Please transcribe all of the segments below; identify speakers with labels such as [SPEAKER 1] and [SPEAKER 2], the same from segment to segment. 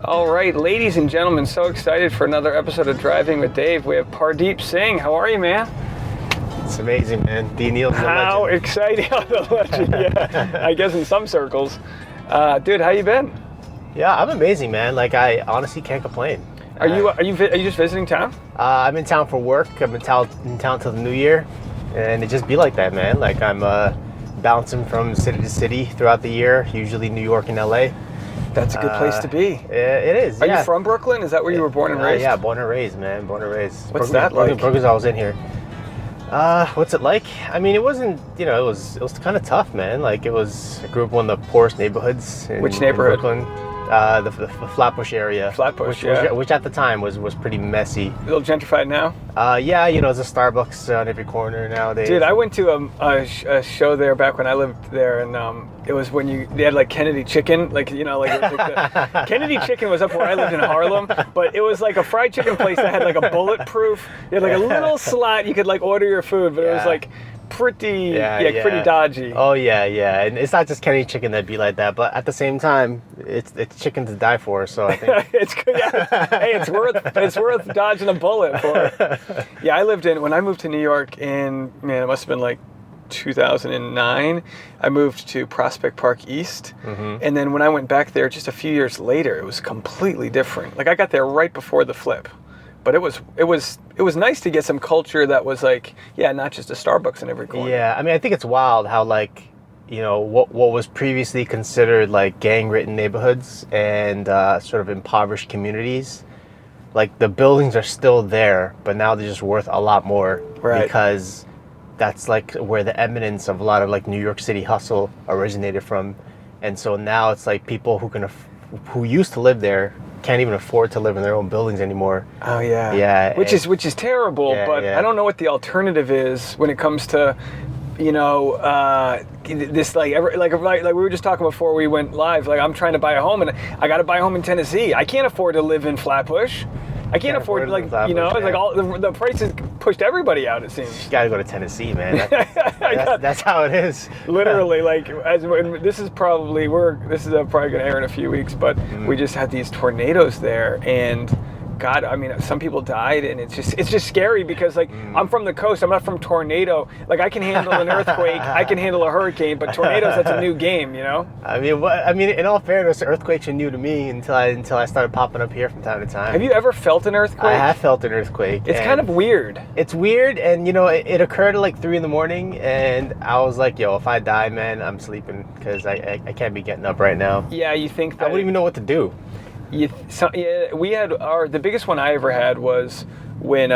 [SPEAKER 1] All right, ladies and gentlemen, so excited for another episode of Driving with Dave. We have Pardeep Singh. How are you, man?
[SPEAKER 2] It's amazing, man. Dave Neal's the legend.
[SPEAKER 1] How exciting! The legend, yeah. I guess in some circles. Dude, how you been?
[SPEAKER 2] Yeah, I'm amazing, man. Like, I honestly can't complain.
[SPEAKER 1] Are you just visiting town?
[SPEAKER 2] I'm in town for work. I'm in town till the new year, and it just be like that, man. Like, I'm bouncing from city to city throughout the year. Usually New York and LA.
[SPEAKER 1] That's a good place to be.
[SPEAKER 2] It is.
[SPEAKER 1] Are you from Brooklyn? Is that where you were born and raised?
[SPEAKER 2] Yeah, born and raised, man. Born and raised.
[SPEAKER 1] What's that like?
[SPEAKER 2] Brooklyn's always in here. What's it like? I mean, it wasn't, it was kind of tough, man. Like, I grew up in one of the poorest neighborhoods.
[SPEAKER 1] Which neighborhood?
[SPEAKER 2] In Brooklyn. The Flatbush area.
[SPEAKER 1] Flatbush,
[SPEAKER 2] which at the time was pretty messy.
[SPEAKER 1] A little gentrified now?
[SPEAKER 2] Yeah, there's a Starbucks on every corner nowadays.
[SPEAKER 1] Dude, I went to a show there back when I lived there, and it was when they had like Kennedy chicken, Kennedy chicken was up where I lived in Harlem, but it was like a fried chicken place that had like a bulletproof. They had like a little slot you could like order your food, but it was like pretty dodgy.
[SPEAKER 2] Oh yeah, and it's not just Kennedy chicken that'd be like that, but at the same time, it's chicken to die for. So I think
[SPEAKER 1] it's good. Yeah. Hey, it's worth dodging a bullet for. Yeah, when I moved to New York it must have been like 2009. I moved to Prospect Park East, and then when I went back there just a few years later, it was completely different. Like, I got there right before the flip. But it was nice to get some culture that was like, not just a Starbucks in every corner.
[SPEAKER 2] Yeah, I mean, I think it's wild how what was previously considered like gang-ridden neighborhoods and sort of impoverished communities, like the buildings are still there, but now they're just worth a lot more,
[SPEAKER 1] right?
[SPEAKER 2] Because that's like where the eminence of a lot of like New York City hustle originated from, and so now it's like people who used to live there can't even afford to live in their own buildings anymore.
[SPEAKER 1] Oh yeah.
[SPEAKER 2] Yeah.
[SPEAKER 1] Which is terrible, but I don't know what the alternative is when it comes to, this like we were just talking before we went live. Like, I'm trying to buy a home, and I got to buy a home in Tennessee. I can't afford to live in Flatbush. I can't afford like all the prices pushed everybody out. It seems.
[SPEAKER 2] You gotta go to Tennessee, man. That's how it is.
[SPEAKER 1] Literally, like this is probably probably gonna air in a few weeks, but we just had these tornadoes there, and God, I mean, some people died, and it's just scary because like I'm from the coast. I'm not from tornado. Like, I can handle an earthquake, I can handle a hurricane, but tornadoes, that's a new game,
[SPEAKER 2] I mean, in all fairness, earthquakes are new to me until I started popping up here from time to time.
[SPEAKER 1] Have you ever felt an earthquake?
[SPEAKER 2] I have felt an earthquake.
[SPEAKER 1] It's kind of weird.
[SPEAKER 2] It's weird, and it occurred at like 3 a.m, and I was like, yo, if I die, man, I'm sleeping because I can't be getting up right now.
[SPEAKER 1] Yeah, you think that?
[SPEAKER 2] I wouldn't even know what to do.
[SPEAKER 1] We had the biggest one I ever had was when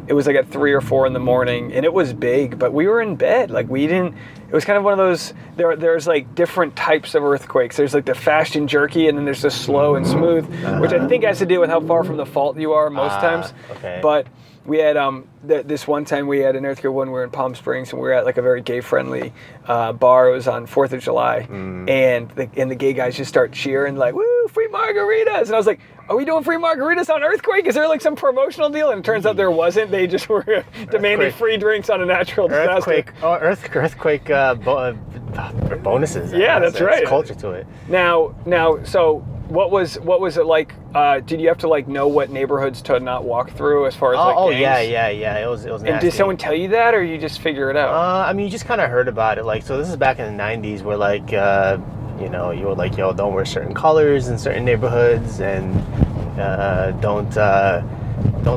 [SPEAKER 1] it was like at 3 or 4 in the morning, and it was big, but we were in bed. Like, we didn't. It was kind of one of those. There's like different types of earthquakes. There's like the fast and jerky, and then there's the slow and smooth, which I think has to do with how far from the fault you are most times.
[SPEAKER 2] Okay.
[SPEAKER 1] But we had this one time we had an earthquake when we were in Palm Springs, and we were at like a very gay-friendly bar. It was on 4th of July, and the gay guys just start cheering like, "Woo, free margaritas!" And I was like, "Are we doing free margaritas on earthquake? Is there like some promotional deal?" And it turns out there wasn't. They just were demanding free drinks on a natural disaster.
[SPEAKER 2] Earthquake bonuses.
[SPEAKER 1] Yeah, that's right.
[SPEAKER 2] There's culture to it.
[SPEAKER 1] Now, so. What was it like? Did you have to like know what neighborhoods to not walk through as far as gangs?
[SPEAKER 2] Yeah. It was nasty.
[SPEAKER 1] And did someone tell you that, or you just figure it out?
[SPEAKER 2] I mean, you just kind of heard about it. Like, so this is back in the 90s where like, you were like, yo, don't wear certain colors in certain neighborhoods, and don't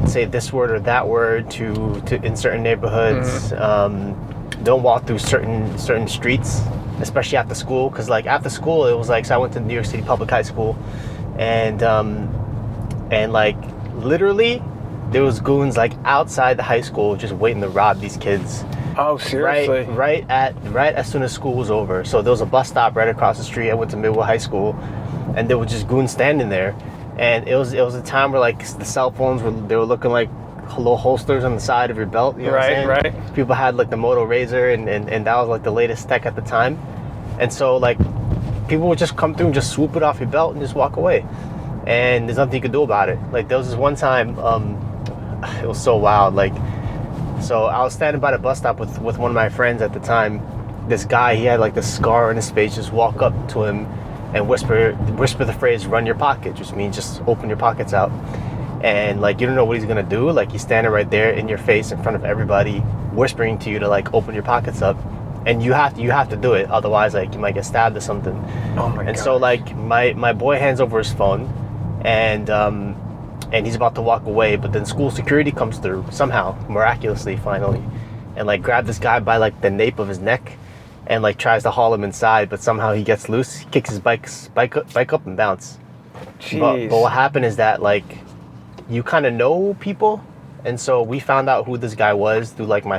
[SPEAKER 2] say this word or that word to in certain neighborhoods. Don't walk through certain streets, especially after school, because like after school it was like, so I went to New York City Public High School, and like literally there was goons like outside the high school just waiting to rob these kids.
[SPEAKER 1] Oh, seriously?
[SPEAKER 2] Right as soon as school was over. So there was a bus stop right across the street. I went to Midway High School, and there were just goons standing there, and it was a time where like the cell phones were looking like little holsters on the side of your belt, you know what I'm saying?
[SPEAKER 1] Right.
[SPEAKER 2] People had like the Moto Razor, and that was like the latest tech at the time. And so like people would just come through and just swoop it off your belt and just walk away. And there's nothing you could do about it. Like, there was this one time, it was so wild. Like, so I was standing by the bus stop with one of my friends at the time. This guy, he had like this scar on his face, just walk up to him and whisper the phrase "run your pockets," which means just open your pockets out. And like you don't know what he's gonna do. Like he's standing right there in your face in front of everybody, whispering to you to like open your pockets up, and you have to do it. Otherwise, like you might get stabbed or something.
[SPEAKER 1] Oh my god.
[SPEAKER 2] And so like my boy hands over his phone, and he's about to walk away, but then school security comes through somehow, miraculously, finally, and like grab this guy by like the nape of his neck, and like tries to haul him inside, but somehow he gets loose. He kicks his bike up and bounce.
[SPEAKER 1] Jeez.
[SPEAKER 2] But what happened is that like you kind of know people, and so we found out who this guy was through like my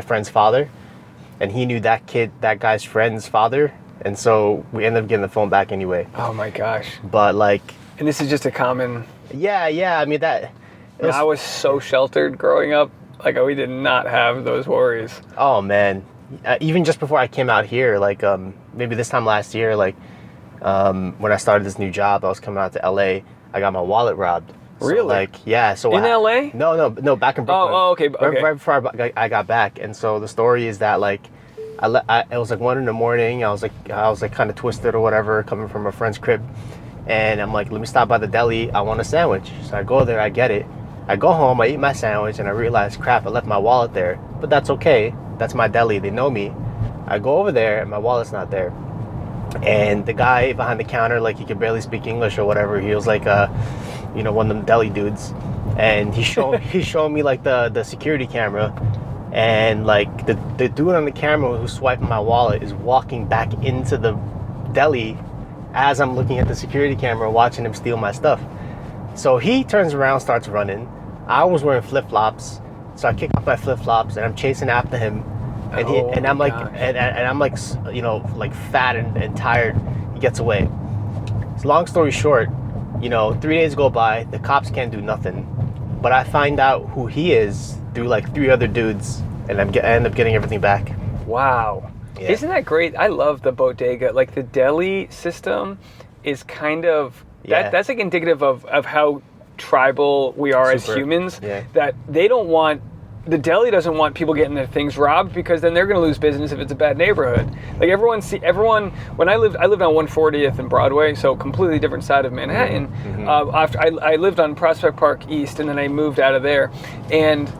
[SPEAKER 2] friend's father, and he knew that guy's friend's father, and so we ended up getting the phone back anyway.
[SPEAKER 1] Oh my gosh.
[SPEAKER 2] But like,
[SPEAKER 1] and this is just a common.
[SPEAKER 2] Yeah. I mean
[SPEAKER 1] I was so sheltered growing up. Like we did not have those worries.
[SPEAKER 2] Oh man, even just before I came out here, like maybe this time last year, like when I started this new job, I was coming out to LA. I got my wallet robbed.
[SPEAKER 1] Really?
[SPEAKER 2] So, like, yeah. So
[SPEAKER 1] in LA?
[SPEAKER 2] No, back in Brooklyn.
[SPEAKER 1] Oh, okay.
[SPEAKER 2] Right before I got back, and so the story is that like, it was like 1 a.m. I was like kind of twisted or whatever, coming from a friend's crib, and I'm like, let me stop by the deli. I want a sandwich. So I go there, I get it. I go home, I eat my sandwich, and I realize, crap, I left my wallet there. But that's okay. That's my deli. They know me. I go over there, and my wallet's not there. And the guy behind the counter, like he could barely speak English or whatever. He was like, one of them deli dudes, and he's showing me like the security camera, and like the dude on the camera who's swiping my wallet is walking back into the deli as I'm looking at the security camera, watching him steal my stuff. So he turns around, starts running. I was wearing flip-flops, so I kick off my flip-flops and I'm chasing after him, and I'm like, and I'm like, like fat and tired. He gets away. So long story short, 3 days go by, the cops can't do nothing, but I find out who he is through like 3 other dudes, and I end up getting everything back.
[SPEAKER 1] Wow. Yeah. Isn't that great? I love the bodega. Like the deli system is kind of, that's like indicative of how tribal we are as humans, that they don't want, the deli doesn't want people getting their things robbed, because then they're going to lose business if it's a bad neighborhood. Like everyone. When I lived on 140th and Broadway, so completely different side of Manhattan. Mm-hmm. After I lived on Prospect Park East, and then I moved out of there, and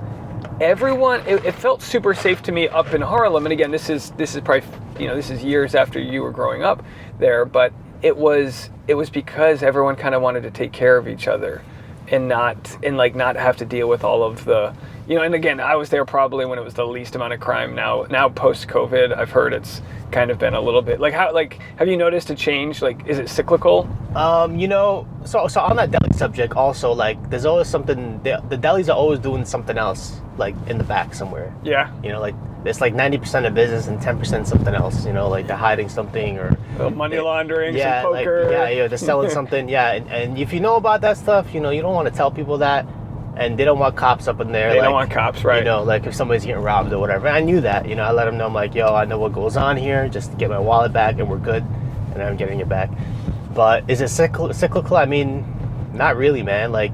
[SPEAKER 1] everyone, it felt super safe to me up in Harlem. And again, this is probably, this is years after you were growing up there, but it was because everyone kind of wanted to take care of each other, and not have to deal with all of the. And again, I was there probably when it was the least amount of crime. Now post-COVID, I've heard it's kind of been a little bit have you noticed a change? Like, is it cyclical?
[SPEAKER 2] So on that deli subject, also, like, there's always something. The delis are always doing something else, like in the back somewhere.
[SPEAKER 1] Yeah.
[SPEAKER 2] Like it's like 90% of business and 10% something else. Like they're hiding something or
[SPEAKER 1] money laundering,
[SPEAKER 2] some
[SPEAKER 1] poker.
[SPEAKER 2] They're selling something. Yeah, and if you know about that stuff, you don't want to tell people that. And they don't want cops up in there.
[SPEAKER 1] They don't want cops, right?
[SPEAKER 2] Like if somebody's getting robbed or whatever. I knew that. I let them know. I'm like, yo, I know what goes on here. Just get my wallet back, and we're good. And I'm getting it back. But is it cyclical? I mean, not really, man. Like,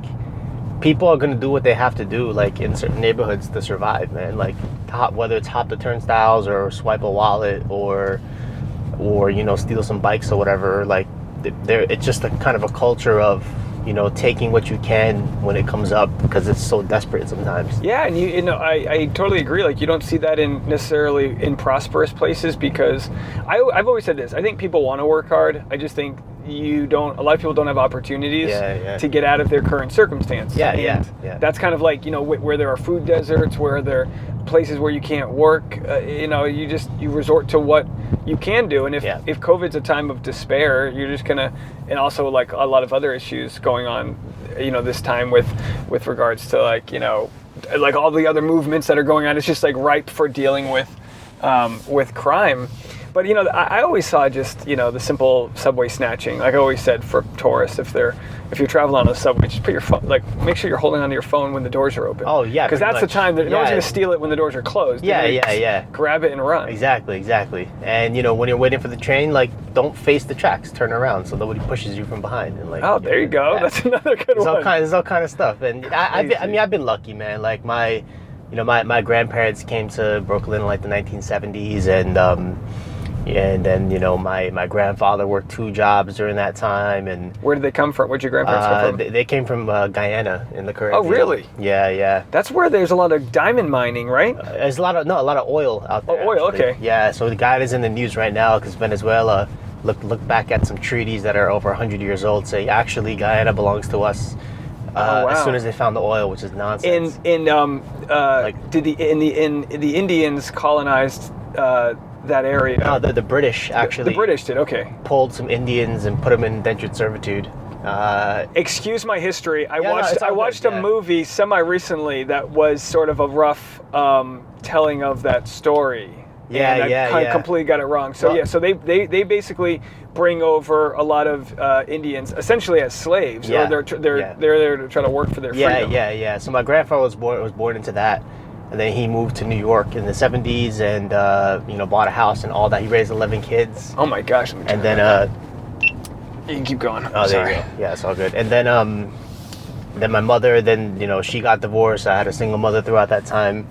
[SPEAKER 2] people are gonna do what they have to do, like in certain neighborhoods, to survive, man. Like, whether it's hop the turnstiles or swipe a wallet or steal some bikes or whatever. Like, it's just a kind of a culture of taking what you can when it comes up, because it's so desperate sometimes. Yeah,
[SPEAKER 1] and I totally agree. Like, you don't see that necessarily in prosperous places, because I've always said this. I think people want to work hard. I just think a lot of people don't have opportunities to get out of their current circumstance.
[SPEAKER 2] Yeah.
[SPEAKER 1] That's kind of like, where there are food deserts, where there are places where you can't work, you resort to what you can do. And if COVID's a time of despair, you're just gonna, and also like a lot of other issues going on, this time with regards to like all the other movements that are going on, it's just like ripe for dealing with crime. But I always saw just the simple subway snatching. Like I always said, for tourists, if you're traveling on the subway, just put your phone, like make sure you're holding onto your phone when the doors are open.
[SPEAKER 2] Oh yeah,
[SPEAKER 1] because that's the time that no one's gonna steal it when the doors are closed.
[SPEAKER 2] Yeah.
[SPEAKER 1] Grab it and run.
[SPEAKER 2] Exactly. And when you're waiting for the train, like don't face the tracks, turn around so nobody pushes you from behind. And like,
[SPEAKER 1] oh, there you go. Yeah. That's another good one.
[SPEAKER 2] There's all kind of stuff. And I've been lucky, man. Like my grandparents came to Brooklyn in like the 1970s, and And then, you know, my grandfather worked 2 jobs during that time. And
[SPEAKER 1] Where did they come from? Where'd your grandparents come from?
[SPEAKER 2] they came from Guyana in the Caribbean.
[SPEAKER 1] Oh, really?
[SPEAKER 2] Yeah, yeah.
[SPEAKER 1] That's where there's a lot of diamond mining, right?
[SPEAKER 2] There's a lot of oil out there.
[SPEAKER 1] Oh, oil,
[SPEAKER 2] actually.
[SPEAKER 1] okay.
[SPEAKER 2] Yeah, so the guy is in the news right now because Venezuela look back at some treaties that are over 100 years old, say actually Guyana belongs to us.
[SPEAKER 1] Wow.
[SPEAKER 2] As soon as they found the oil, which is nonsense.
[SPEAKER 1] Did the Indians colonized that area?
[SPEAKER 2] No, the British actually.
[SPEAKER 1] The British did. Okay.
[SPEAKER 2] Pulled some Indians and put them in indentured servitude.
[SPEAKER 1] Excuse my history. I
[SPEAKER 2] it's
[SPEAKER 1] watched
[SPEAKER 2] good,
[SPEAKER 1] a movie semi-recently that was sort of a rough telling of that story.
[SPEAKER 2] Yeah,
[SPEAKER 1] and I completely got it wrong. So
[SPEAKER 2] Well,
[SPEAKER 1] so they basically bring over a lot of Indians essentially as slaves,
[SPEAKER 2] Yeah,
[SPEAKER 1] or they're there to try to work for their freedom.
[SPEAKER 2] Yeah. So my grandfather was born into that, and then he moved to New York in the 70s and bought a house and all that. He raised 11 kids.
[SPEAKER 1] Oh my gosh!
[SPEAKER 2] And then
[SPEAKER 1] you can keep going.
[SPEAKER 2] oh, there you go. Yeah, it's all good. And then my mother, she got divorced. I had a single mother throughout that time.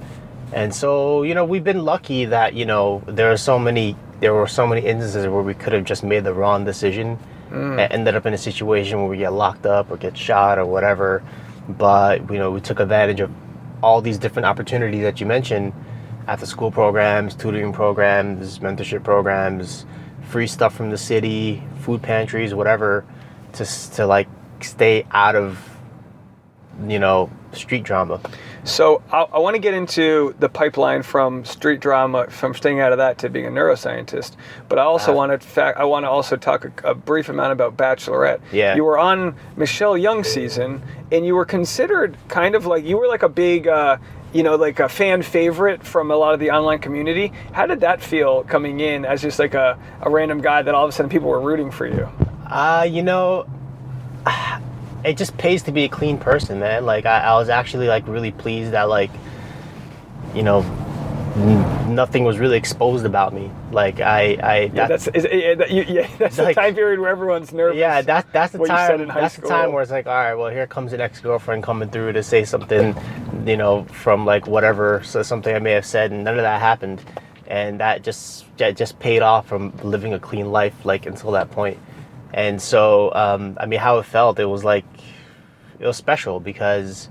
[SPEAKER 2] And so, we've been lucky that, there were so many instances where we could have just made the wrong decision and ended up in a situation where we get locked up or get shot or whatever. But, we took advantage of all these different opportunities that you mentioned, after school programs, tutoring programs, mentorship programs, free stuff from the city, food pantries, whatever, to like stay out of, street drama.
[SPEAKER 1] So I want to get into the pipeline from street drama, from staying out of that to being a neuroscientist. But I also want to also talk a brief amount about Bachelorette.
[SPEAKER 2] Yeah.
[SPEAKER 1] You were on Michelle Young's season, and you were considered kind of like, you were like a big, like a fan favorite from a lot of the online community. How did that feel coming in as just like a random guy that all of a sudden people were rooting for you?
[SPEAKER 2] It just pays to be a clean person, man. Like I was actually like really pleased that nothing was really exposed about me. Like that's
[SPEAKER 1] the time period where everyone's nervous.
[SPEAKER 2] Yeah, that's the time. That's
[SPEAKER 1] school.
[SPEAKER 2] The time where it's like, all right, well, here comes an ex-girlfriend coming through to say something, from like whatever, so something I may have said, and none of that happened, and that just paid off from living a clean life like until that point. And so, how it felt, it was special because,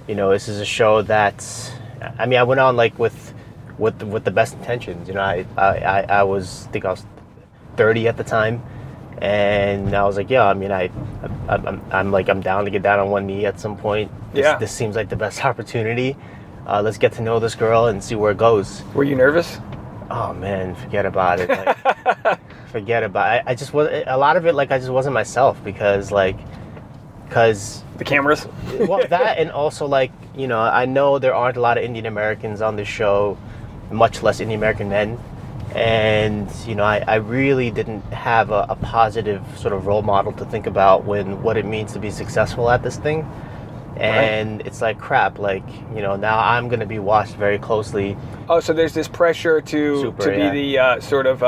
[SPEAKER 2] this is a show that, I went on like with the best intentions. I was 30 at the time, and I was like, yeah, I'm down to get down on one knee at some point. This seems like the best opportunity. Let's get to know this girl and see where it goes.
[SPEAKER 1] Were you nervous?
[SPEAKER 2] Oh man, forget about it. Forget about it. I just was a lot of it. Like I just wasn't myself because the
[SPEAKER 1] cameras.
[SPEAKER 2] Well, that, and also I know there aren't a lot of Indian Americans on this show, much less Indian American men, and I really didn't have a positive sort of role model to think about what it means to be successful at this thing. And It's like crap. Now I'm going to be watched very closely. Oh,
[SPEAKER 1] so there's this pressure to be the sort of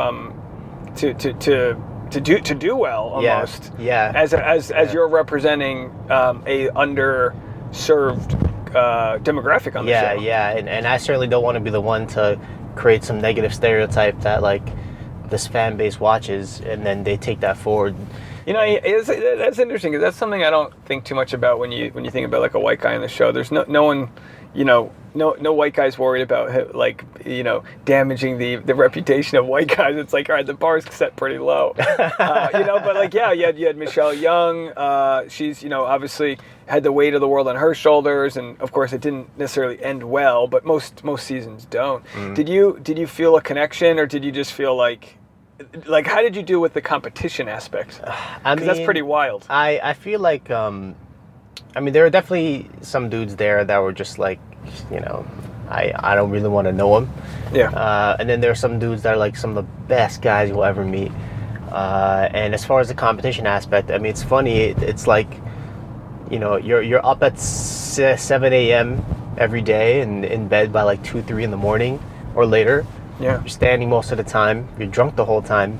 [SPEAKER 1] to do well almost.
[SPEAKER 2] Yeah.
[SPEAKER 1] As you're representing a underserved demographic on the show.
[SPEAKER 2] Yeah. And I certainly don't want to be the one to create some negative stereotype that this fan base watches, and then they take that forward.
[SPEAKER 1] That's interesting because that's something I don't think too much about when you think about like a white guy on the show. There's no one, no white guys worried about damaging the reputation of white guys. It's like, all right, the bar's set pretty low, But you had Michelle Young. She's obviously had the weight of the world on her shoulders, and of course it didn't necessarily end well. But most seasons don't.
[SPEAKER 2] Mm.
[SPEAKER 1] Did you feel a connection, or did you just feel like how did you deal with the competition aspect? Because that's pretty wild.
[SPEAKER 2] I feel like, there were definitely some dudes there that were just like, I don't really want to know them.
[SPEAKER 1] Yeah.
[SPEAKER 2] And then there are some dudes that are like some of the best guys you'll ever meet. And as far as the competition aspect, it's funny. It's like, you're up at 7 a.m. every day and in bed by like 2, 3 in the morning or later.
[SPEAKER 1] Yeah.
[SPEAKER 2] You're standing most of the time. You're drunk the whole time.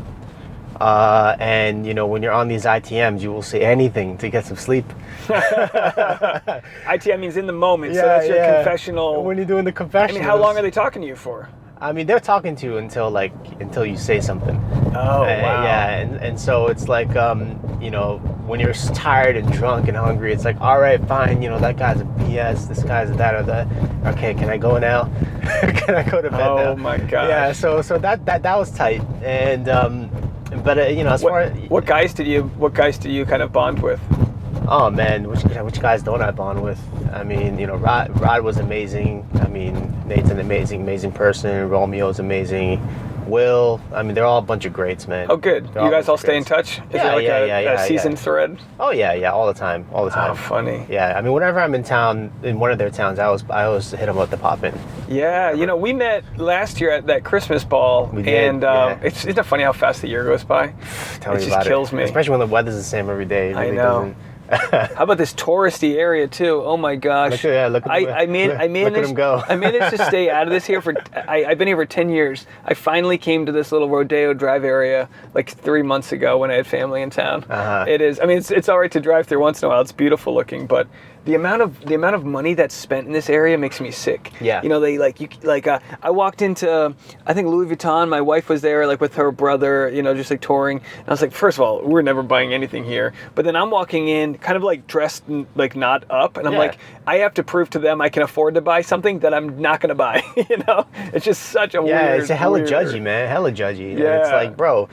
[SPEAKER 2] And, when you're on these ITMs, you will say anything to get some sleep.
[SPEAKER 1] ITM means in the moment, so that's your confessional.
[SPEAKER 2] When you're doing the confessional.
[SPEAKER 1] How long are they talking to you for?
[SPEAKER 2] I mean, they're talking to you until you say something.
[SPEAKER 1] Oh, wow.
[SPEAKER 2] Yeah, and so it's like, you know, when you're tired and drunk and hungry, it's like, all right, fine, you know, that guy's a BS, this guy's a that or that. Okay, can I go now? Can I go to bed now?
[SPEAKER 1] Oh my gosh.
[SPEAKER 2] Yeah, so that was tight, and but you know, as far as
[SPEAKER 1] what guys did you kind of bond with?
[SPEAKER 2] oh man, which guys don't I bond with? I mean, you know, Rod was amazing. I mean, Nate's an amazing person. Romeo's amazing. Will, I mean, they're all a bunch of greats, man.
[SPEAKER 1] Oh, good. You guys all stay in touch? Is there like a season thread?
[SPEAKER 2] Oh yeah, all the time.
[SPEAKER 1] Oh, funny.
[SPEAKER 2] Yeah, I mean, whenever I'm in town, in one of their towns, I always hit them up to pop in.
[SPEAKER 1] Yeah, you know, we met last year at that Christmas ball,
[SPEAKER 2] We did,
[SPEAKER 1] and isn't it funny how fast the year goes by?
[SPEAKER 2] Tell me
[SPEAKER 1] It
[SPEAKER 2] about
[SPEAKER 1] just kills me.
[SPEAKER 2] Especially when the weather's the same every day. It really
[SPEAKER 1] I know.
[SPEAKER 2] doesn't.
[SPEAKER 1] How about this touristy area too? Oh my gosh!
[SPEAKER 2] Look at
[SPEAKER 1] Look at
[SPEAKER 2] him go.
[SPEAKER 1] I managed to stay out of this here for. I've been here for 10 years. I finally came to this little Rodeo Drive area like 3 months ago when I had family in town. It is. I mean, it's all right to drive through once in a while. It's beautiful looking, but the amount of money that's spent in this area makes me sick.
[SPEAKER 2] Yeah.
[SPEAKER 1] You know, they I walked into, I think Louis Vuitton. My wife was there like with her brother. You know, just like touring. And I was like, first of all, we're never buying anything here. But then I'm walking in, kind of like dressed like not up, and I'm like, I have to prove to them I can afford to buy something that I'm not gonna buy. You know, it's just such a weird.
[SPEAKER 2] It's a hella judgy, man. Hella judgy.
[SPEAKER 1] Yeah.
[SPEAKER 2] And it's like, bro.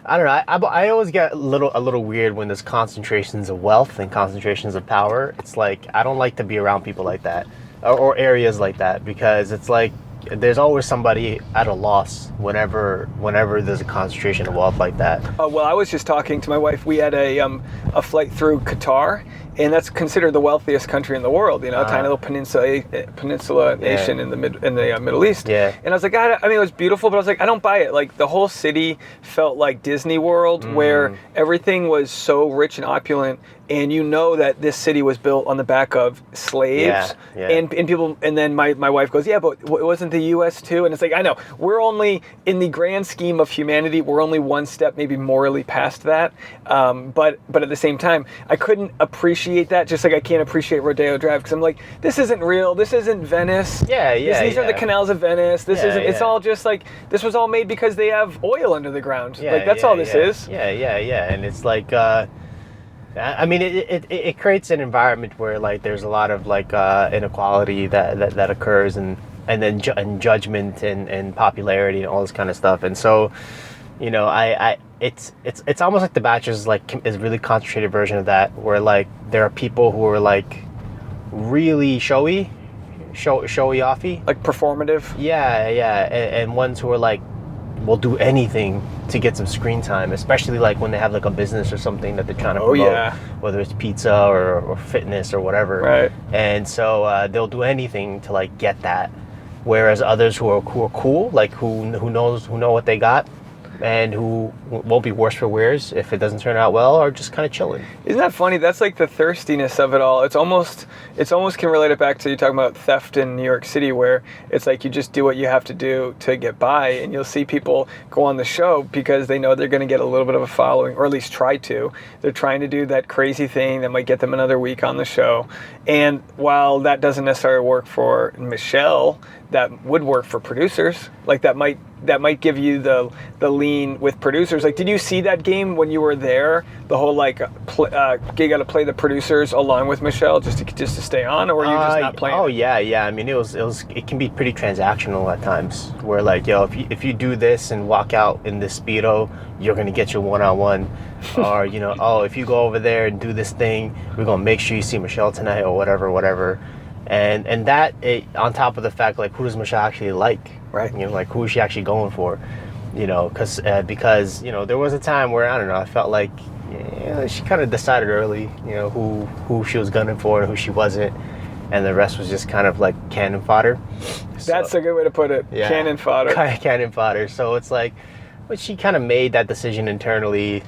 [SPEAKER 2] I don't know. I always get a little weird when there's concentrations of wealth and concentrations of power. It's like I don't like to be around people like that or areas like that, because it's like there's always somebody at a loss whenever there's a concentration of wealth like that.
[SPEAKER 1] Well, I was just talking to my wife. We had a flight through Qatar, and that's considered the wealthiest country in the world. You know, a tiny little peninsula nation in the Middle East.
[SPEAKER 2] Yeah.
[SPEAKER 1] And I was like, I mean, it was beautiful, but I was like, I don't buy it. Like the whole city felt like Disney World, where everything was so rich and opulent. And you know that this city was built on the back of slaves, and people. And then my wife goes, yeah, but it wasn't the U.S. too? And it's like, I know, we're only in the grand scheme of humanity, we're only one step maybe morally past that. But at the same time, I couldn't appreciate that, just like I can't appreciate Rodeo Drive, because I'm like, this isn't real. This isn't Venice. These are the canals of Venice. This isn't. It's all just like this was all made because they have oil under the ground. Like that's all this is.
[SPEAKER 2] And it's like. I mean, it creates an environment where like there's a lot of like inequality that occurs, and then judgment and popularity and all this kind of stuff. And so, you know, it's almost like The Bachelor is a really concentrated version of that, where like there are people who are like really showy offy,
[SPEAKER 1] like performative.
[SPEAKER 2] And ones who are like will do anything to get some screen time, especially like when they have like a business or something that they're trying to promote, whether it's pizza or fitness or whatever.
[SPEAKER 1] Right.
[SPEAKER 2] And so they'll do anything to like get that, whereas others who are cool, like who know what they got, and who won't be worse for wears if it doesn't turn out well, are just kind of chilling.
[SPEAKER 1] Isn't that funny? That's like the thirstiness of it all. It's almost can relate it back to you talking about theft in New York City, where it's like you just do what you have to do to get by, and you'll see people go on the show because they know they're going to get a little bit of a following, or at least try to. They're trying to do that crazy thing that might get them another week on the show. And while that doesn't necessarily work for Michelle, that would work for producers. Like that might give you the lean with producers. Like, did you see that game when you were there? The whole like you got to play the producers along with Michelle just to stay on, or were you just not playing?
[SPEAKER 2] Oh yeah. I mean, it can be pretty transactional at times, where like, yo, if you do this and walk out in this Speedo, you're gonna get your one-on-one. Or, you know, oh, if you go over there and do this thing, we're gonna make sure you see Michelle tonight, or whatever. And that, on top of the fact, like, who does Michelle actually like?
[SPEAKER 1] Right.
[SPEAKER 2] You know, like, who is she actually going for? You know, because, you know, there was a time where, I don't know, I felt like, she kind of decided early, you know, who she was gunning for and who she wasn't. And the rest was just kind of like cannon fodder.
[SPEAKER 1] That's a good way to put it. Yeah. Cannon fodder.
[SPEAKER 2] Cannon fodder. So it's like, but she kind of made that decision internally,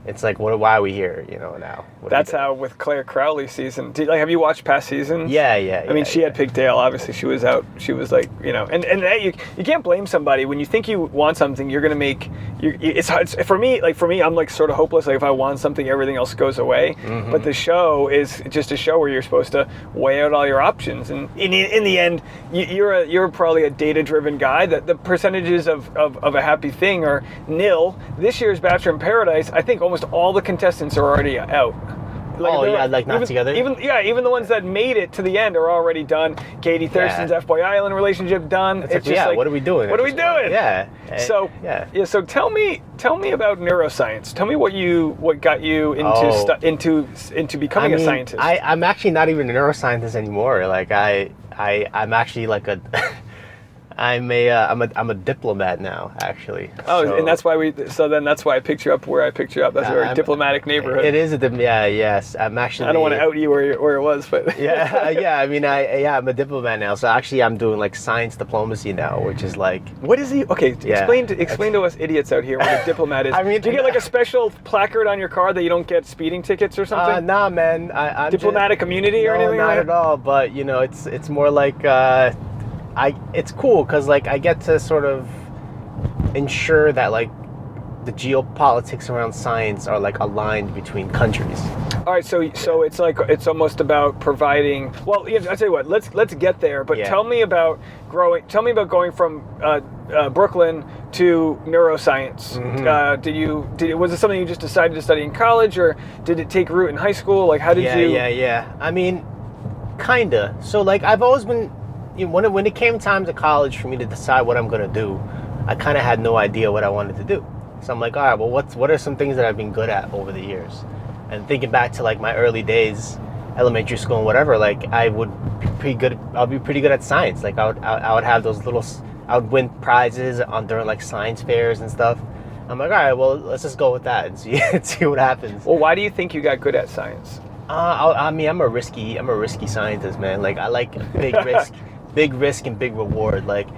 [SPEAKER 2] it's like, why are we here, now?
[SPEAKER 1] That's how with Claire Crowley's season. Have you watched past seasons?
[SPEAKER 2] Yeah.
[SPEAKER 1] I mean, she had Pigtail. Obviously, she was out. She was like, and that you can't blame somebody when you think you want something. You're gonna make. It's for me. I'm like sort of hopeless. Like if I want something, everything else goes away. Mm-hmm. But the show is just a show where you're supposed to weigh out all your options, and in the end, you're probably a data-driven guy. That the percentages of a happy thing are nil. This year's Bachelor in Paradise, I think almost all the contestants are already out.
[SPEAKER 2] Not together?
[SPEAKER 1] Even the ones that made it to the end are already done. Katie Thurston's F-Boy Island relationship done.
[SPEAKER 2] It's just like, what are we doing?
[SPEAKER 1] What are we doing?
[SPEAKER 2] Yeah.
[SPEAKER 1] So tell me about neuroscience. Tell me what got you into becoming a scientist.
[SPEAKER 2] I'm actually not even a neuroscientist anymore. Like I'm actually like I'm a diplomat now, actually.
[SPEAKER 1] Oh, so, and that's why that's why I picked you up where I picked you up. That's a very diplomatic neighborhood.
[SPEAKER 2] It is yes. I'm actually.
[SPEAKER 1] I don't want to out you where it was, but
[SPEAKER 2] yeah. I mean, I'm a diplomat now. So actually, I'm doing like science diplomacy now, which is like.
[SPEAKER 1] What is he? Okay, explain to us idiots out here what a diplomat is. I mean, do you get like a special placard on your car that you don't get speeding tickets or something?
[SPEAKER 2] Nah, man. I'm
[SPEAKER 1] diplomatic immunity or anything?
[SPEAKER 2] Not
[SPEAKER 1] like
[SPEAKER 2] at all. But it's more like. It's cool because like I get to sort of ensure that like the geopolitics around science are like aligned between countries.
[SPEAKER 1] All right, so it's like it's almost about providing. Well, I tell you what, let's get there. But tell me about going from Brooklyn to neuroscience. Mm-hmm. Was it something you just decided to study in college, or did it take root in high school? Like how did you?
[SPEAKER 2] Yeah. I mean, kinda. So like I've always been. When it came time to college for me to decide what I'm going to do, I kind of had no idea what I wanted to do. So I'm like, all right, well, what are some things that I've been good at over the years? And thinking back to like my early days, elementary school and whatever, like I'll be pretty good at science. Like I would have I would win prizes during like science fairs and stuff. I'm like, all right, well, let's just go with that and see what happens.
[SPEAKER 1] Well, why do you think you got good at science?
[SPEAKER 2] I mean, I'm a risky scientist, man. Like I like big risk. Big risk and big reward. Like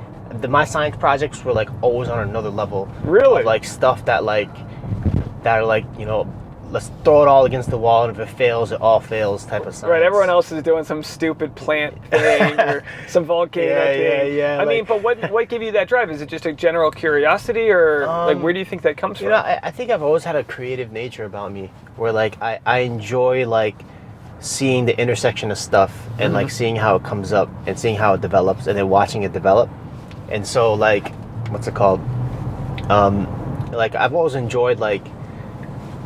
[SPEAKER 2] my science projects were like always on another level.
[SPEAKER 1] Really?
[SPEAKER 2] Of, like stuff that are like let's throw it all against the wall, and if it fails, it all fails type of science.
[SPEAKER 1] Right. Everyone else is doing some stupid plant thing or some volcano thing.
[SPEAKER 2] Yeah.
[SPEAKER 1] I mean, but what gave you that drive? Is it just a general curiosity, or like where do you think that comes from?
[SPEAKER 2] I think I've always had a creative nature about me, where like I enjoy like seeing the intersection of stuff and like seeing how it comes up and seeing how it develops and then watching it develop. And so like what's it called, like I've always enjoyed like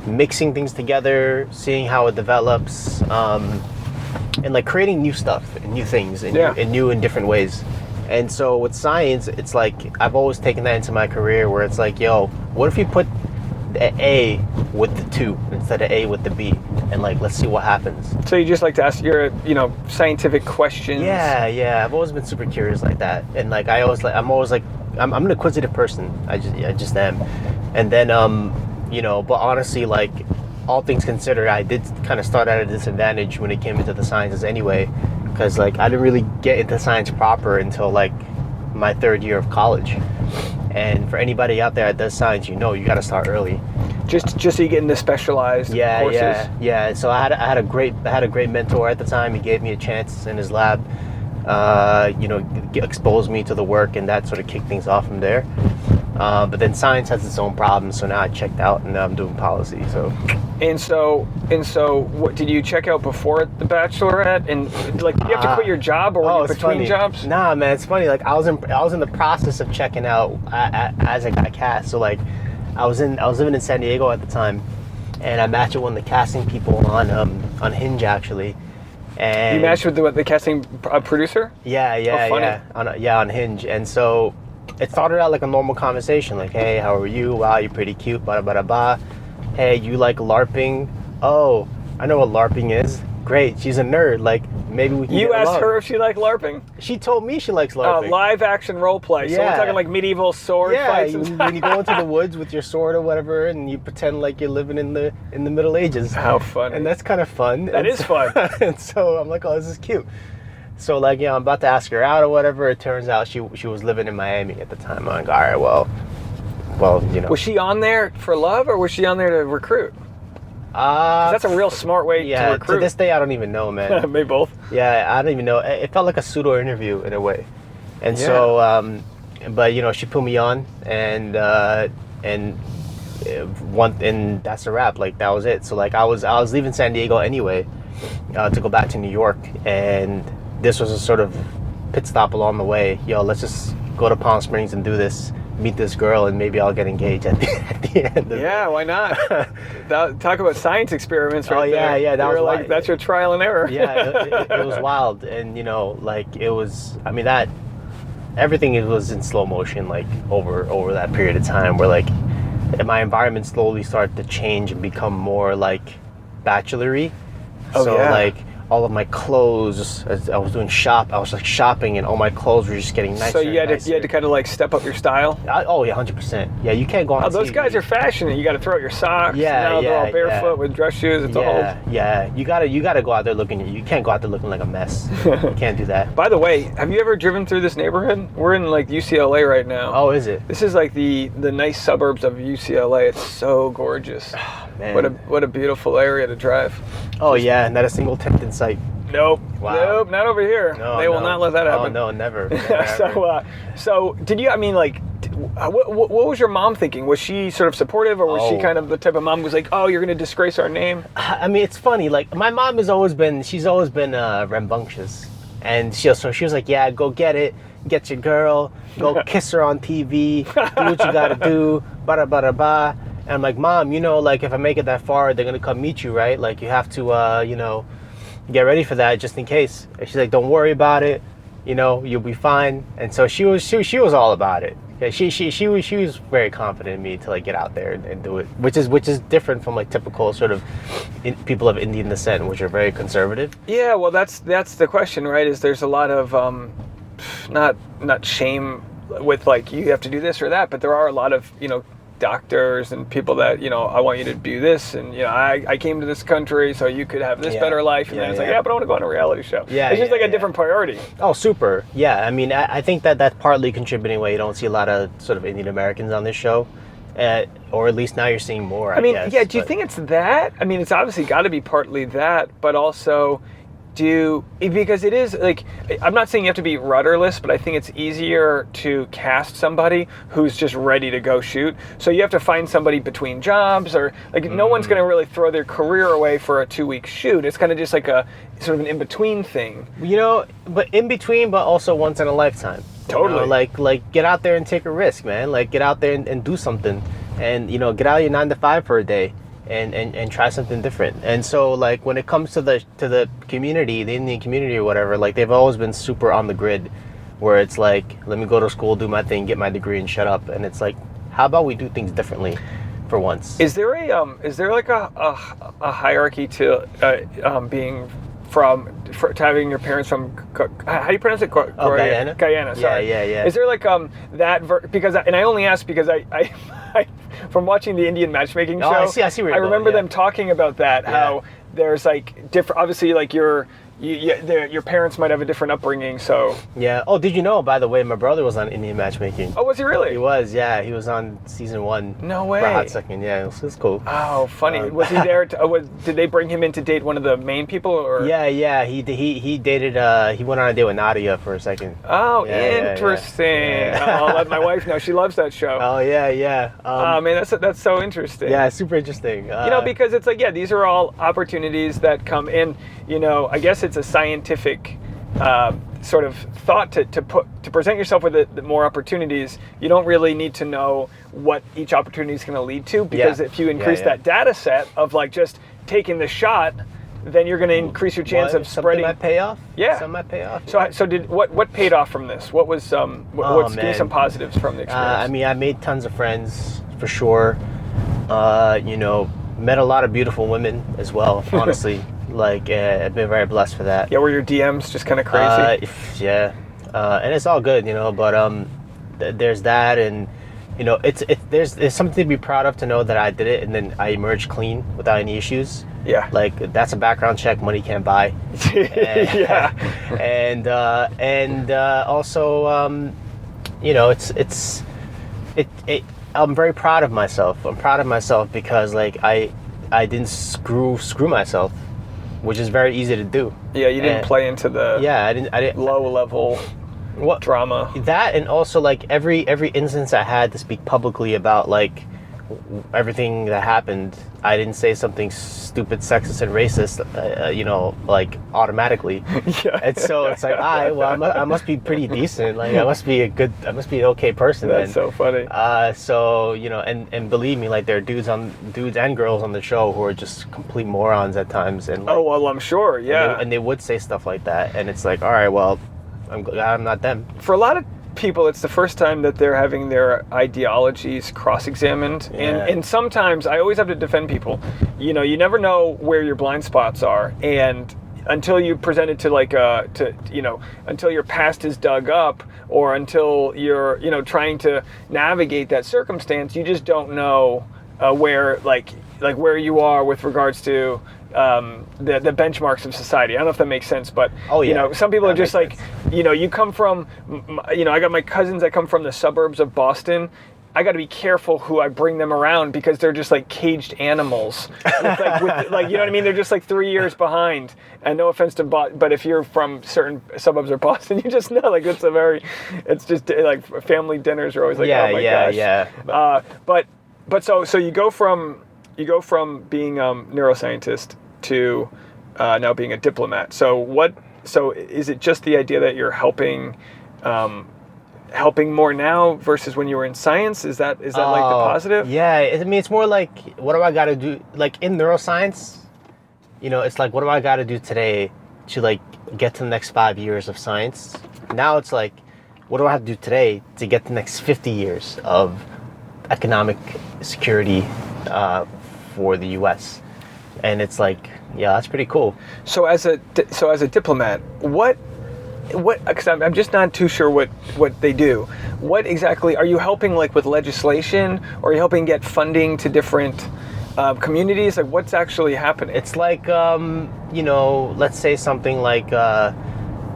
[SPEAKER 2] mixing things together, seeing how it develops, and like creating new stuff and new things and new in different ways. And so with science, it's like I've always taken that into my career, where it's like, yo, what if you put the A with the 2 instead of A with the B, and like let's see what happens.
[SPEAKER 1] So you just like to ask your scientific questions?
[SPEAKER 2] Yeah. I've always been super curious like that, and like I'm an inquisitive person. I just am. And then but honestly, like all things considered, I did kind of start at a disadvantage when it came into the sciences anyway, because like I didn't really get into science proper until like my 3rd year of college. And for anybody out there that does science, you got to start early.
[SPEAKER 1] Just so you get into specialized courses.
[SPEAKER 2] Yeah. So I had a great mentor at the time. He gave me a chance in his lab. Exposed me to the work, and that sort of kicked things off from there. But then science has its own problems, so now I checked out, and now I'm doing policy. So what did you check out before the Bachelorette? And like, did you have to quit your job, or were you between jobs? Nah, man, it's funny. Like I was in the process of checking out as I got cast. So like, I was living in San Diego at the time, and I matched with one of the casting people on Hinge actually. And
[SPEAKER 1] you matched with the casting producer?
[SPEAKER 2] Yeah. On Hinge. And so it started out like a normal conversation, like, hey, how are you? Wow, you're pretty cute, blah, blah, blah, blah. Hey, you like LARPing? Oh, I know what LARPing is. Great, she's a nerd. Like, maybe we can
[SPEAKER 1] You asked her if she liked LARPing?
[SPEAKER 2] She told me she likes LARPing.
[SPEAKER 1] Live action role play. So we're talking like medieval sword fights.
[SPEAKER 2] When you go into the woods with your sword or whatever, and you pretend like you're living in the Middle Ages.
[SPEAKER 1] How funny.
[SPEAKER 2] And that's kind of fun.
[SPEAKER 1] That is fun.
[SPEAKER 2] And so I'm like, oh, this is cute. So like, I'm about to ask her out or whatever. It turns out she was living in Miami at the time. I'm like, all right, well,
[SPEAKER 1] Was she on there for love, or was she on there to recruit? That's a real smart way to recruit.
[SPEAKER 2] To this day, I don't even know, man.
[SPEAKER 1] Maybe both.
[SPEAKER 2] Yeah, I don't even know. It felt like a pseudo interview in a way, and so, but you know, she put me on, and that's a wrap. Like that was it. So like I was leaving San Diego anyway, to go back to New York, and this was a sort of pit stop along the way. Yo, let's just go to Palm Springs and do this. Meet this girl, and maybe I'll get engaged at the end of it.
[SPEAKER 1] Yeah, why not? Talk about science experiments right there.
[SPEAKER 2] Yeah, that was
[SPEAKER 1] like, that's your trial and error.
[SPEAKER 2] Yeah, it was wild, and you know, like it was. I mean, that everything was in slow motion, like over that period of time, where like my environment slowly started to change and become more like bachelor-y. Like all of my clothes, as I was doing I was like shopping, and all my clothes were just getting nicer.
[SPEAKER 1] So you had to kind of like step up your style.
[SPEAKER 2] Oh yeah, 100%. Yeah, you can't go on.
[SPEAKER 1] Those
[SPEAKER 2] TV.
[SPEAKER 1] guys are fashionable. You got to throw out your socks.
[SPEAKER 2] Yeah,
[SPEAKER 1] now they're all barefoot with dress shoes. It's
[SPEAKER 2] Yeah, you gotta go out there looking. You can't go out there looking like a mess. You can't do that.
[SPEAKER 1] By the way, have you ever driven through this neighborhood? We're in like UCLA right now.
[SPEAKER 2] Oh, is it?
[SPEAKER 1] This is like the nice suburbs of UCLA. It's so gorgeous.
[SPEAKER 2] Oh, man.
[SPEAKER 1] What a beautiful area to drive.
[SPEAKER 2] Oh yeah, not a single tent in sight.
[SPEAKER 1] Nope.
[SPEAKER 2] Wow.
[SPEAKER 1] Nope, not over here.
[SPEAKER 2] No,
[SPEAKER 1] they will not let that happen.
[SPEAKER 2] Oh no, never.
[SPEAKER 1] So did you? I mean, like, what was your mom thinking? Was she sort of supportive, or was she kind of the type of mom who was like, "Oh, you're going to disgrace our name"?
[SPEAKER 2] I mean, it's funny. Like, my mom she's always been rambunctious, and she was like, "Yeah, go get it, get your girl, go kiss her on TV, do what you got to do, bada bada ba." And I'm like, "Mom, you know, like if I make it that far, they're gonna come meet you, right? Like you have to, you know, get ready for that just in case." And she's like, "Don't worry about it, you know, you'll be fine." And so she was all about it. Yeah, she was very confident in me to like get out there and do it, which is different from like typical sort of people of Indian descent, which are very conservative.
[SPEAKER 1] Yeah, well, that's the question, right? Is there's a lot of not shame with like you have to do this or that, but there are a lot of, you know, doctors and people that, you know, I want you to do this, and you know, I came to this country so you could have this better life, and then it's like, but I want to go on a reality show. It's just like a different priority.
[SPEAKER 2] Oh, super. Yeah, I mean, I think that's partly contributing why you don't see a lot of sort of Indian Americans on this show, or at least now you're seeing more. I guess.
[SPEAKER 1] Yeah. Do you think it's that? I mean, it's obviously got to be partly that, but also because it is like, I'm not saying you have to be rudderless, but I think it's easier to cast somebody who's just ready to go shoot. So you have to find somebody between jobs, or like no one's going to really throw their career away for a 2-week shoot. It's kind of just like a sort of an in-between thing.
[SPEAKER 2] You know, but in between, but also once in a lifetime.
[SPEAKER 1] Totally.
[SPEAKER 2] You know, like get out there and take a risk, man. Like get out there and do something, and you know, get out of your 9 to 5 for a day. And try something different. And so like when it comes to the community, the Indian community or whatever, like they've always been super on the grid, where it's like, let me go to school, do my thing, get my degree, and shut up. And it's like, how about we do things differently for once?
[SPEAKER 1] Is there like a hierarchy to being to having your parents from, how do you pronounce it?
[SPEAKER 2] Guyana.
[SPEAKER 1] Guyana, sorry.
[SPEAKER 2] Yeah.
[SPEAKER 1] Is there like because and I only ask because I from watching the Indian matchmaking show,
[SPEAKER 2] I see where you're
[SPEAKER 1] remember
[SPEAKER 2] going,
[SPEAKER 1] them talking about that, how there's like different, obviously like your parents might have a different upbringing, so.
[SPEAKER 2] Yeah. Oh, did you know, by the way, my brother was on Indian matchmaking.
[SPEAKER 1] Oh, was he really?
[SPEAKER 2] He was, yeah. He was on season 1.
[SPEAKER 1] No way.
[SPEAKER 2] For a hot second, yeah. It was cool.
[SPEAKER 1] Oh, funny. Was he there? Did they bring him in to date one of the main people, or?
[SPEAKER 2] Yeah. He dated. He went on a date with Nadia for a second.
[SPEAKER 1] Oh, interesting. Yeah. I'll let my wife know. She loves that show.
[SPEAKER 2] Oh yeah.
[SPEAKER 1] Oh man, that's so interesting.
[SPEAKER 2] Yeah, super interesting.
[SPEAKER 1] You know, because it's like, these are all opportunities that come in. You know, I guess it's a scientific sort of thought to present yourself with more opportunities. You don't really need to know what each opportunity is going to lead to, because if you increase that data set of like just taking the shot, then you're going to increase your chance of spreading.
[SPEAKER 2] Something might pay off.
[SPEAKER 1] Yeah.
[SPEAKER 2] Some might pay off.
[SPEAKER 1] So did what paid off from this? What was give me some positives from the experience?
[SPEAKER 2] I mean, I made tons of friends for sure. You know, met a lot of beautiful women as well. Honestly. Like, I've been very blessed for that.
[SPEAKER 1] Yeah, were your DMs just kind of crazy?
[SPEAKER 2] Yeah, and it's all good, you know. But there's that, and you know, there's something to be proud of, to know that I did it and then I emerged clean without any issues. Yeah, like that's a background check money can't buy.
[SPEAKER 1] Yeah,
[SPEAKER 2] and also, you know, I'm very proud of myself. I'm proud of myself because like I didn't screw myself, which is very easy to do.
[SPEAKER 1] Yeah, you didn't play into the
[SPEAKER 2] I didn't
[SPEAKER 1] low level drama.
[SPEAKER 2] That, and also like every instance I had to speak publicly about like everything that happened, I didn't say something stupid, sexist, and racist, like automatically.
[SPEAKER 1] Yeah.
[SPEAKER 2] And so it's like, I must be pretty decent. Like I must be an okay person.
[SPEAKER 1] That's so funny.
[SPEAKER 2] So and believe me, like there are dudes and girls on the show who are just complete morons at times. And like,
[SPEAKER 1] oh well, I'm sure. Yeah.
[SPEAKER 2] and they would say stuff like that, and it's like, all right, well, I'm not them.
[SPEAKER 1] For a lot of people, it's the first time that they're having their ideologies cross-examined, and sometimes I always have to defend people. You never know where your blind spots are, and until you present it to until your past is dug up, or until you're trying to navigate that circumstance, you just don't know where where you are with regards to the benchmarks of society. I don't know if that makes sense, but some people are just like, you come from, I got my cousins that come from the suburbs of Boston. I got to be careful who I bring them around because they're just like caged animals. with, you know what I mean? They're just like 3 years behind. And no offense to but if you're from certain suburbs of Boston, you just know it's just like family dinners are always like, oh my gosh. But so you go from being a neuroscientist to now being a diplomat. So is it just the idea that you're helping more now versus when you were in science? Is that like the positive?
[SPEAKER 2] Yeah, I mean, it's more like, what do I got to do? Like in neuroscience, it's like, what do I got to do today to like get to the next 5 years of science? Now it's like, what do I have to do today to get the next 50 years of economic security for the U.S.? And it's like, yeah, that's pretty cool.
[SPEAKER 1] So as a diplomat, what? Because I'm just not too sure what they do. What exactly are you helping, like with legislation, or are you helping get funding to different communities? Like, what's actually happening?
[SPEAKER 2] It's like, let's say something like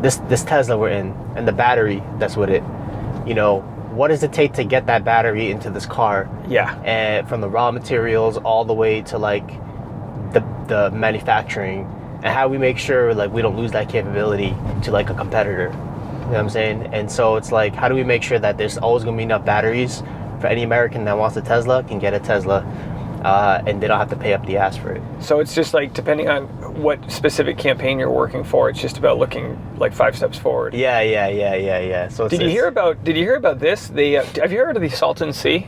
[SPEAKER 2] this Tesla we're in, and the battery that's with it. What does it take to get that battery into this car?
[SPEAKER 1] Yeah. And
[SPEAKER 2] from the raw materials all the way to like the manufacturing, and how we make sure like we don't lose that capability to like a competitor. You know what I'm saying? And so it's like, how do we make sure that there's always going to be enough batteries for any American that wants a Tesla can get a Tesla, and they don't have to pay up the ass for it. So
[SPEAKER 1] it's just like, depending on what specific campaign you're working for, it's just about looking like 5 steps forward.
[SPEAKER 2] Yeah. So
[SPEAKER 1] did you hear about this? Have you heard of the Salton Sea?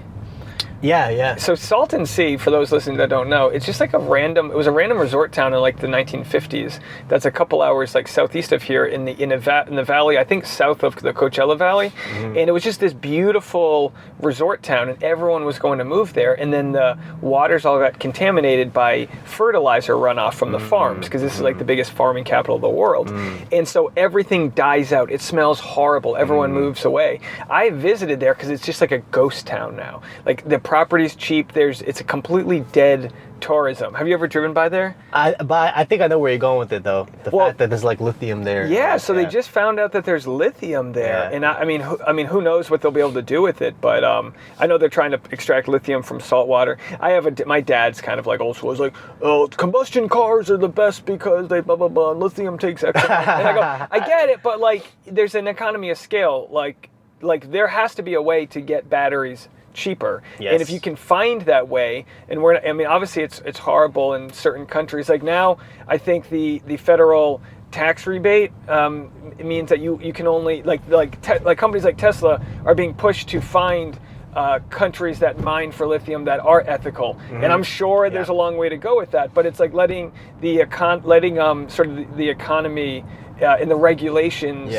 [SPEAKER 2] Yeah.
[SPEAKER 1] So Salton Sea, for those listening that don't know, it's just like it was a random resort town in like the 1950s. That's a couple hours like southeast of here in the valley, I think south of the Coachella Valley. Mm-hmm. And it was just this beautiful resort town, and everyone was going to move there. And then the waters all got contaminated by fertilizer runoff from the farms, because this is like the biggest farming capital of the world. And so everything dies out. It smells horrible. Everyone moves away. I visited there because it's just like a ghost town now. Like the property's cheap. It's a completely dead tourism. Have you ever driven by there?
[SPEAKER 2] I think I know where you're going with it, though. The fact that there's like lithium there.
[SPEAKER 1] Yeah, so they just found out that there's lithium there, and I mean, who knows what they'll be able to do with it? But I know they're trying to extract lithium from salt water. My dad's kind of like old school. He's like, oh, combustion cars are the best because they blah blah blah. And lithium takes extra. And I go, I get it, but like, there's an economy of scale. Like there has to be a way to get batteries cheaper. Yes. And if you can find that way, and obviously it's horrible in certain countries. Like now, I think the federal tax rebate means that you can only like companies like Tesla are being pushed to find countries that mine for lithium that are ethical. Mm-hmm. And I'm sure there's a long way to go with that, but it's like letting the economy in the regulations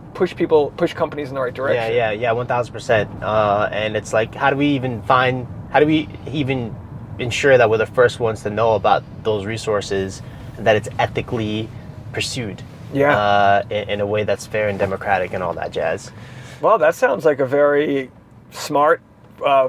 [SPEAKER 1] push companies in the right direction.
[SPEAKER 2] Yeah, 1000%. And it's like, how do we even ensure that we're the first ones to know about those resources, and that it's ethically pursued in a way that's fair and democratic and all that jazz?
[SPEAKER 1] Well, that sounds like a very smart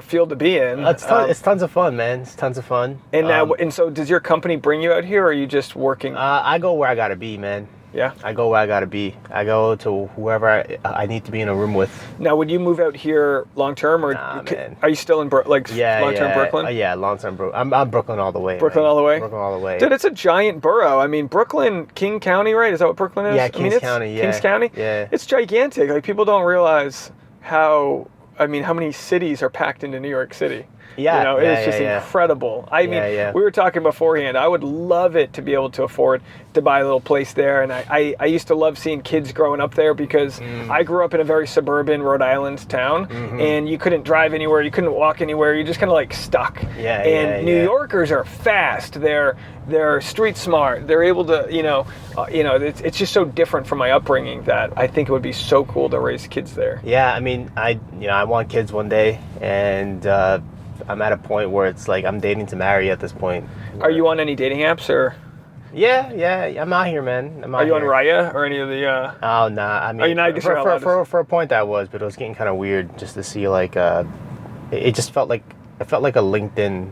[SPEAKER 1] field to be in.
[SPEAKER 2] It's tons of fun, man. It's tons of fun.
[SPEAKER 1] And so does your company bring you out here, or are you just working?
[SPEAKER 2] I go where I gotta be, man.
[SPEAKER 1] Yeah.
[SPEAKER 2] I go where I gotta be. I go to whoever I need to be in a room with.
[SPEAKER 1] Now, would you move out here long term, or
[SPEAKER 2] Man.
[SPEAKER 1] are you still in long term Brooklyn?
[SPEAKER 2] Yeah, long term Brooklyn. I'm Brooklyn all the way.
[SPEAKER 1] Brooklyn all the way?
[SPEAKER 2] Brooklyn all the way.
[SPEAKER 1] Dude, it's a giant borough. I mean, Brooklyn, King County, right? Is that what Brooklyn is?
[SPEAKER 2] Yeah, Kings County, yeah.
[SPEAKER 1] Kings County?
[SPEAKER 2] Yeah.
[SPEAKER 1] It's gigantic. Like, people don't realize how many cities are packed into New York City.
[SPEAKER 2] Yeah,
[SPEAKER 1] You know, it's just incredible. I mean, we were talking beforehand. I would love it to be able to afford to buy a little place there. And I used to love seeing kids growing up there because I grew up in a very suburban Rhode Island town, and you couldn't drive anywhere, you couldn't walk anywhere, you just kind of like stuck. New Yorkers are fast. They're street smart. They're able to, it's just so different from my upbringing that I think it would be so cool to raise kids there.
[SPEAKER 2] Yeah, I mean, I want kids one day, and I'm at a point where it's like I'm dating to marry at this point.
[SPEAKER 1] Are you on any dating apps or?
[SPEAKER 2] Yeah, I'm out here, man.
[SPEAKER 1] Are you on Raya or any of the?
[SPEAKER 2] Oh, nah. I mean,
[SPEAKER 1] are you not
[SPEAKER 2] for a point I was, but it was getting kind of weird just to see like it just felt like a LinkedIn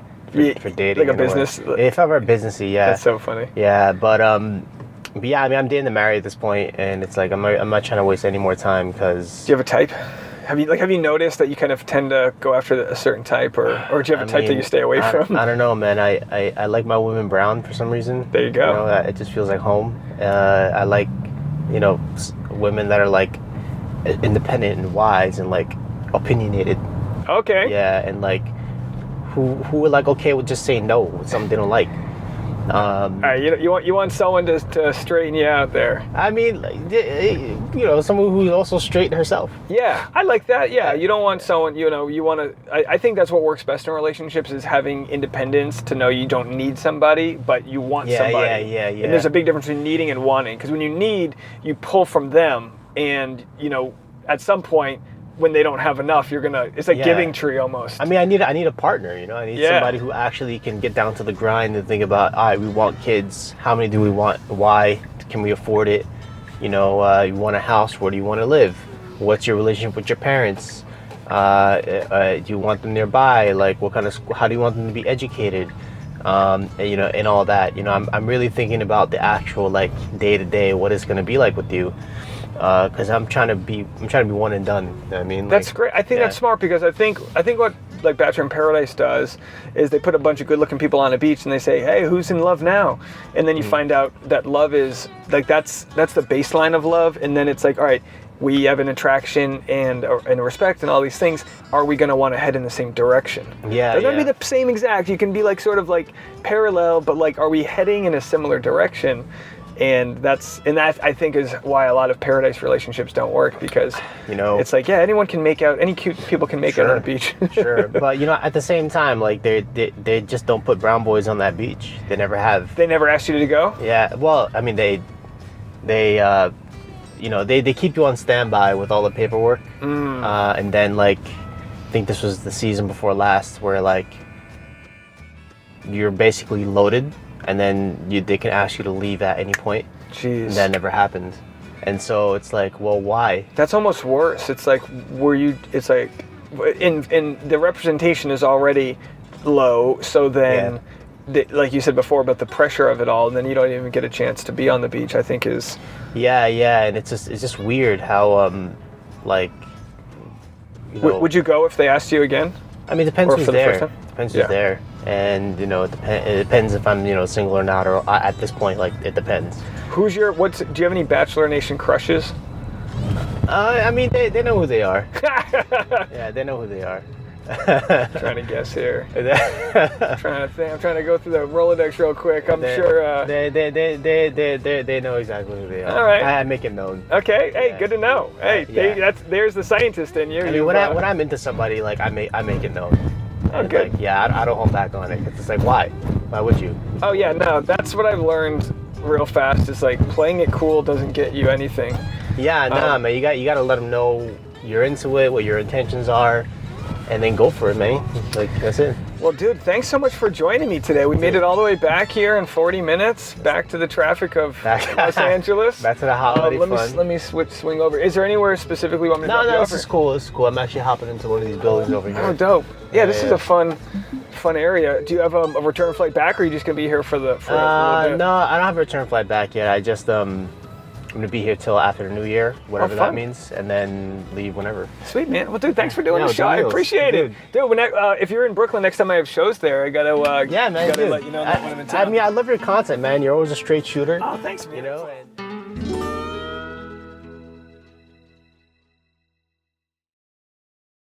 [SPEAKER 2] for dating,
[SPEAKER 1] like a business.
[SPEAKER 2] It felt very businessy, yeah.
[SPEAKER 1] That's so funny.
[SPEAKER 2] Yeah, but yeah, I mean, I'm dating to marry at this point, and it's like I'm not trying to waste any more time because.
[SPEAKER 1] Do you have a type? Have you noticed that you kind of tend to go after a certain type, or do you have a type that you stay away from?
[SPEAKER 2] I don't know, man. I like my women brown for some reason.
[SPEAKER 1] There you go.
[SPEAKER 2] You know, it just feels like home. I like, women that are like independent and wise and like opinionated.
[SPEAKER 1] Okay.
[SPEAKER 2] Yeah, and like who are like okay with just saying no with something they don't like.
[SPEAKER 1] All right, you want someone to straighten you out there.
[SPEAKER 2] I mean, someone who's also straight herself.
[SPEAKER 1] Yeah, I like that. Yeah, you don't want someone, you want to. I think that's what works best in relationships is having independence to know you don't need somebody, but you want somebody.
[SPEAKER 2] Yeah.
[SPEAKER 1] And there's a big difference between needing and wanting, because when you need, you pull from them, and at some point, when they don't have enough, it's like giving tree almost.
[SPEAKER 2] I mean, I need a partner, I need somebody who actually can get down to the grind and think about, all right, we want kids. How many do we want? Why? Can we afford it? You want a house, where do you want to live? What's your relationship with your parents? Do you want them nearby? Like, what kind of school, how do you want them to be educated? And all that. I'm really thinking about the actual like day to day, what it's going to be like with you. Because I'm trying to be one and done. I mean,
[SPEAKER 1] that's great. I think that's smart, because I think what like Bachelor in Paradise does is they put a bunch of good-looking people on a beach and they say, "Hey, who's in love now?" And then you find out that love is like that's the baseline of love, and then it's like, all right, we have an attraction and respect and all these things. Are we going to want to head in the same direction?
[SPEAKER 2] Yeah,
[SPEAKER 1] they're going to be the same exact. You can be like sort of like parallel, but like, are we heading in a similar direction? And that I think is why a lot of paradise relationships don't work, because it's like, yeah, any cute people can make out on a beach.
[SPEAKER 2] Sure, but at the same time, like they just don't put brown boys on that beach. They never have.
[SPEAKER 1] They never asked you to go?
[SPEAKER 2] Yeah, well, I mean they keep you on standby with all the paperwork, and then like I think this was the season before last where like you're basically loaded. And then they can ask you to leave at any point.
[SPEAKER 1] Jeez.
[SPEAKER 2] And that never happened. And so it's like, well, why?
[SPEAKER 1] That's almost worse. It's like, it's like, in the representation is already low. So then, like you said before, but the pressure of it all, and then you don't even get a chance to be on the beach, I think is.
[SPEAKER 2] Yeah. And it's just weird how, like.
[SPEAKER 1] Would you go if they asked you again?
[SPEAKER 2] I mean, it depends who's there. Depends who's there. And it depends if I'm single or not, or at this point, like it depends.
[SPEAKER 1] Do you have any Bachelor Nation crushes?
[SPEAKER 2] I mean, they know who they are. Yeah, they know who they are.
[SPEAKER 1] Trying to guess here. I'm trying to think. I'm trying to go through the Rolodex real quick. I'm sure.
[SPEAKER 2] They know exactly who they are.
[SPEAKER 1] All right.
[SPEAKER 2] I make it known.
[SPEAKER 1] Okay. Hey, good to know. Hey, there's the scientist in you.
[SPEAKER 2] I mean, when I'm into somebody, like I make it known.
[SPEAKER 1] Oh, good.
[SPEAKER 2] Like, I don't hold back on it. It's just like, why? Why would you?
[SPEAKER 1] Oh yeah, no. That's what I've learned real fast. Is like playing it cool doesn't get you anything.
[SPEAKER 2] Yeah, man. You got to let them know you're into it, what your intentions are. And then go for it, man. Like, that's it.
[SPEAKER 1] Well, dude, thanks so much for joining me today. We made it all the way back here in 40 minutes, back to the traffic of Los Angeles.
[SPEAKER 2] Back to the holiday fun.
[SPEAKER 1] Let me swing over. Is there anywhere specifically you want me to drop you off?
[SPEAKER 2] No, this is cool. This is cool. I'm actually hopping into one of these buildings over here.
[SPEAKER 1] Oh, dope. Yeah, this is a fun area. Do you have a return flight back, or are you just going to be here for a little bit?
[SPEAKER 2] No, I don't have a return flight back yet. I just, gonna be here till after the new year, whatever
[SPEAKER 1] Oh,
[SPEAKER 2] that
[SPEAKER 1] fun.
[SPEAKER 2] means, and then leave whenever.
[SPEAKER 1] Sweet, man. Well, dude, thanks for doing
[SPEAKER 2] Yeah,
[SPEAKER 1] the show. I
[SPEAKER 2] deals.
[SPEAKER 1] appreciate it. Dude, if you're in Brooklyn next time I have shows there, I gotta
[SPEAKER 2] Yeah, man.
[SPEAKER 1] gotta
[SPEAKER 2] Dude.
[SPEAKER 1] let you know that when I'm in
[SPEAKER 2] I
[SPEAKER 1] town.
[SPEAKER 2] mean, I love your content, man. You're always a straight shooter.
[SPEAKER 1] Oh, thanks, man.
[SPEAKER 2] You know. And...